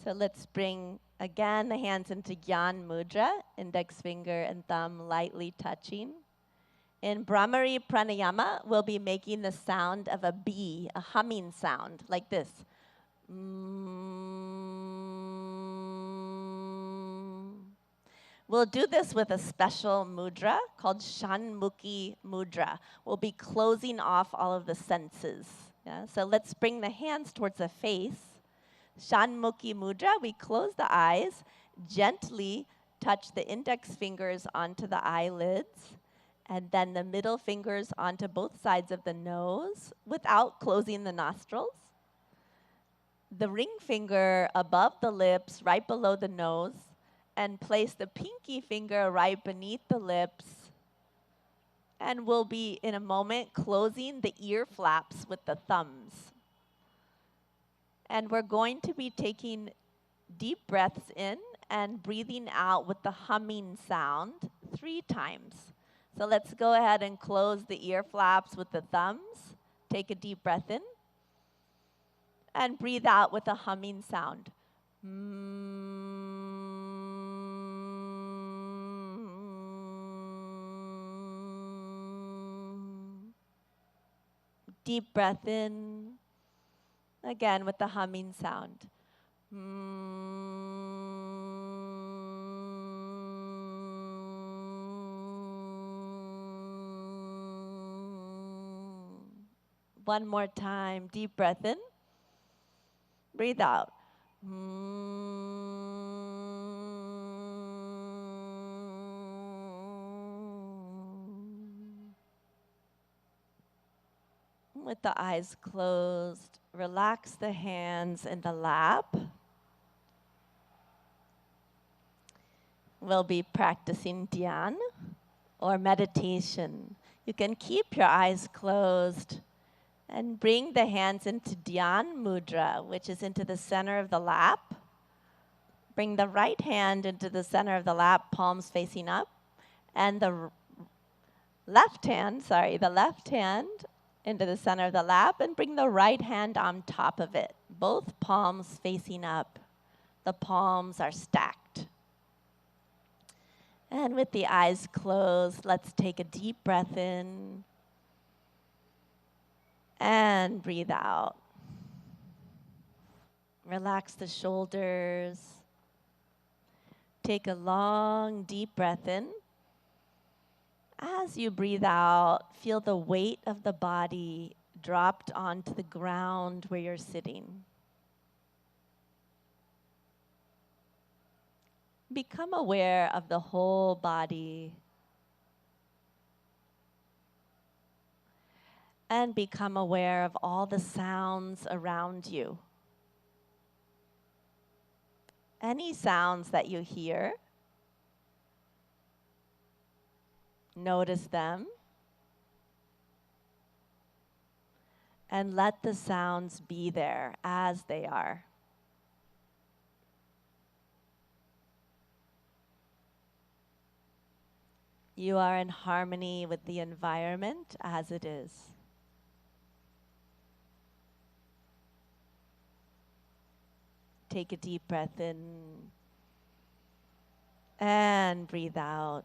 So let's bring, again, the hands into Gyan Mudra, index finger and thumb lightly touching. In Brahmari pranayama, we'll be making the sound of a bee, a humming sound, like this. We'll do this with a special mudra called Shanmukhi mudra. We'll be closing off all of the senses. Yeah? So let's bring the hands towards the face. Shanmukhi mudra, we close the eyes, gently touch the index fingers onto the eyelids, and then the middle fingers onto both sides of the nose without closing the nostrils. The ring finger above the lips, right below the nose, and place the pinky finger right beneath the lips. And we'll be, in a moment, closing the ear flaps with the thumbs. And we're going to be taking deep breaths in and breathing out with the humming sound 3 times. So let's go ahead and close the ear flaps with the thumbs. Take a deep breath in. And breathe out with a humming sound. Deep breath in. Again with the humming sound. One more time. Deep breath in. Breathe out. With the eyes closed, relax the hands in the lap. We'll be practicing dhyan or meditation. You can keep your eyes closed and bring the hands into dhyan mudra, which is into the center of the lap. Bring the right hand into the center of the lap, palms facing up, and the left hand into the center of the lap, and bring the right hand on top of it, both palms facing up. The palms are stacked. And with the eyes closed, let's take a deep breath in and breathe out. Relax the shoulders. Take a long, deep breath in. As you breathe out, feel the weight of the body dropped onto the ground where you're sitting. Become aware of the whole body. And become aware of all the sounds around you. Any sounds that you hear, notice them. And let the sounds be there as they are. You are in harmony with the environment as it is. Take a deep breath in and breathe out.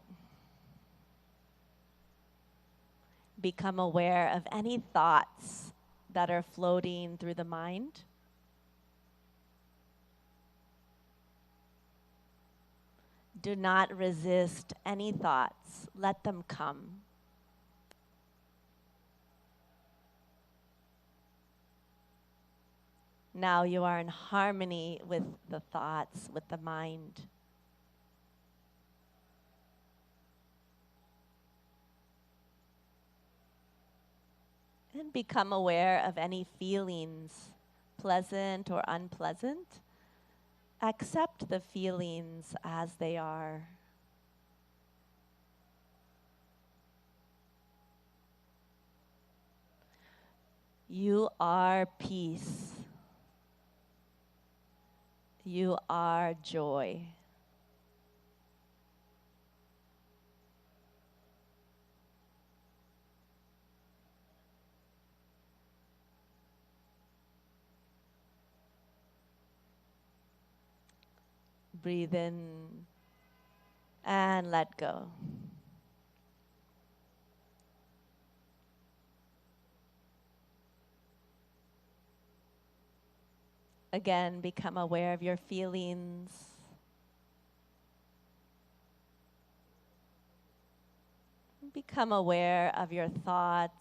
Become aware of any thoughts that are floating through the mind. Do not resist any thoughts. Let them come. Now you are in harmony with the thoughts, with the mind. And become aware of any feelings, pleasant or unpleasant. Accept the feelings as they are. You are peace. You are joy. Breathe in and let go. Again, become aware of your feelings. Become aware of your thoughts.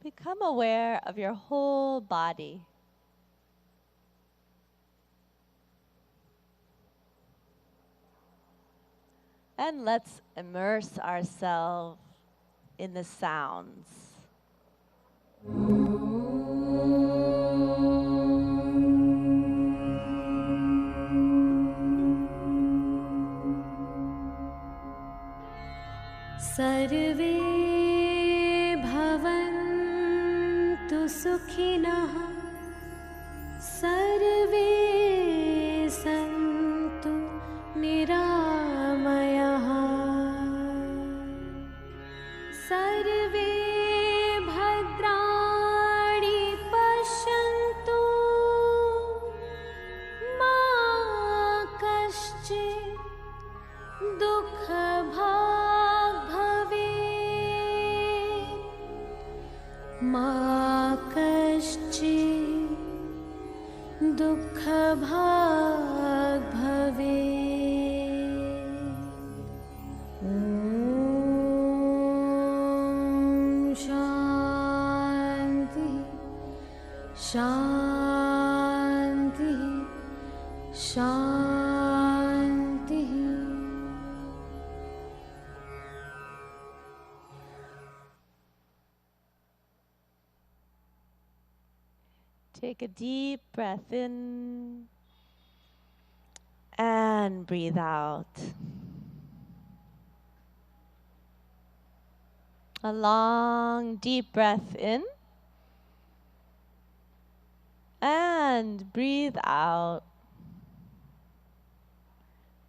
Become aware of your whole body. And let's immerse ourselves in the sounds. सर्वे भवन्तु सुखिनः सर्वे सन्तु निरामयाः सर्वे भद्राणि पश्यन्तु मा कश्चित् दुःखभाग् भवेत् मा कश्चित् दुःखभाग् भवेत् ॐ शान्ति शान्ति शान्ति। Take a deep breath in and breathe out. A long, deep breath in and breathe out.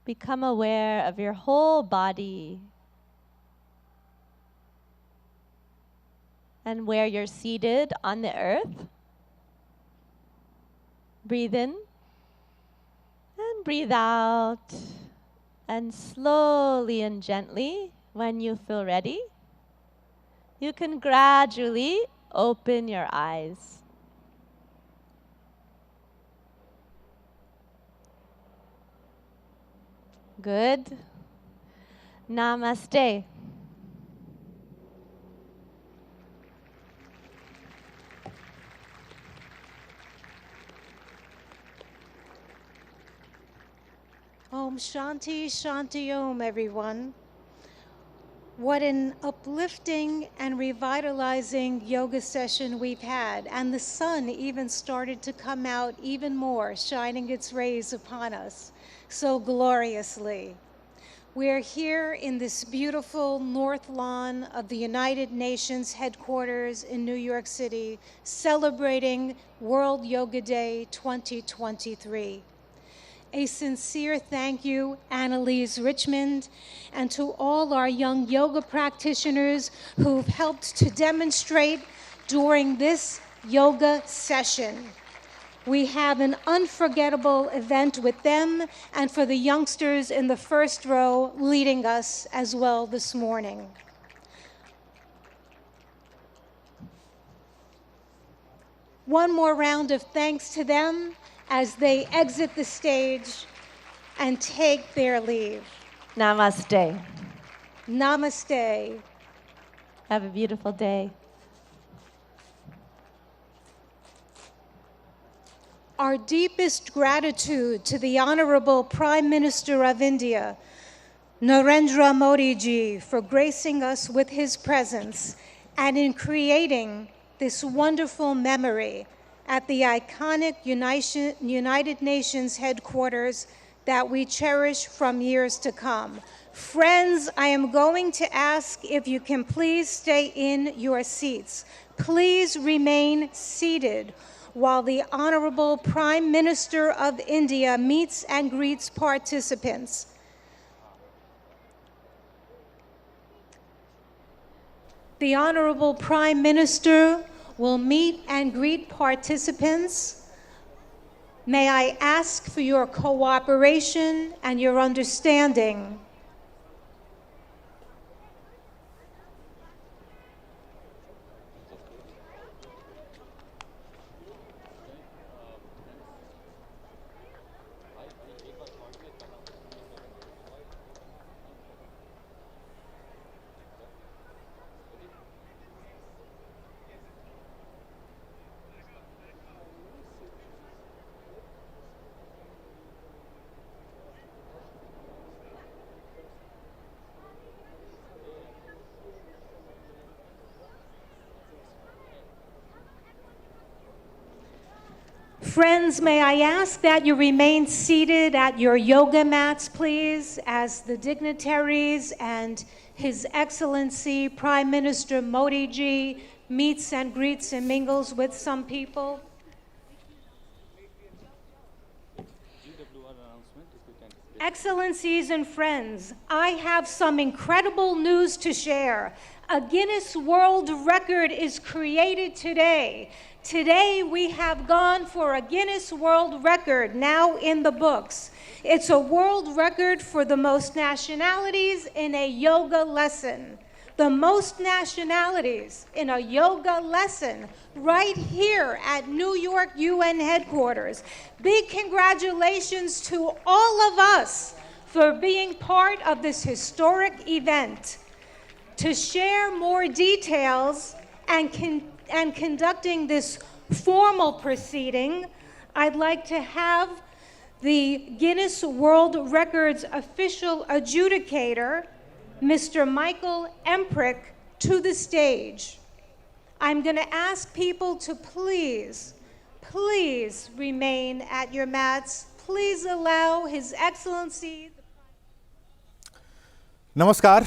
Become aware of your whole body and where you're seated on the earth. Breathe in and breathe out. And slowly and gently, when you feel ready, you can gradually open your eyes. Good. Namaste. Om Shanti Shanti Om, everyone. What an uplifting and revitalizing yoga session we've had. And the sun even started to come out even more, shining its rays upon us so gloriously. We're here in this beautiful north lawn of the United Nations headquarters in New York City, celebrating World Yoga Day 2023. A sincere thank you, Annalise Richmond, and to all our young yoga practitioners who've helped to demonstrate during this yoga session. We have an unforgettable event with them and for the youngsters in the first row leading us as well this morning. One more round of thanks to them as they exit the stage and take their leave. Namaste. Namaste. Have a beautiful day. Our deepest gratitude to the Honorable Prime Minister of India, Narendra Modi ji, for gracing us with his presence and in creating this wonderful memory at the iconic United Nations headquarters that we cherish from years to come. Friends, I am going to ask if you can please stay in your seats. Please remain seated while the Honorable Prime Minister of India meets and greets participants. The Honorable Prime Minister will meet and greet participants. May I ask for your cooperation and your understanding. Friends, may I ask that you remain seated at your yoga mats, please, as the dignitaries and His Excellency Prime Minister Modi ji meets and greets and mingles with some people. Excellencies and friends, I have some incredible news to share. A Guinness World Record is created today. Today we have gone for a Guinness World Record now in the books. It's a world record for the most nationalities in a yoga lesson. The most nationalities in a yoga lesson right here at New York UN headquarters. Big congratulations to all of us for being part of this historic event. To share more details and conducting this formal proceeding, I'd like to have the Guinness World Records official adjudicator, Mr. Michael Emprick, to the stage. I'm going to ask people to please remain at your mats. Please allow His Excellency. नमस्कार,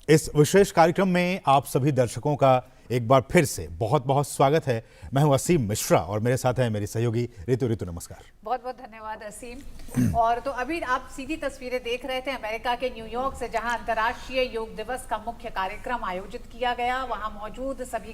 इस विशेष कार्यक्रम में आप सभी दर्शकों का एक बार फिर से बहुत बहुत स्वागत है। मैं हूं असीम मिश्रा और मेरे साथ हैं मेरी सहयोगी ऋतु। नमस्कार। बहुत बहुत धन्यवाद असीम। और तो अभी आप सीधी तस्वीरें देख रहे थे अमेरिका के न्यूयॉर्क से, जहां अंतर्राष्ट्रीय योग दिवस का मुख्य कार्यक्रम आयोजित किया गया। वहां मौजूद सभी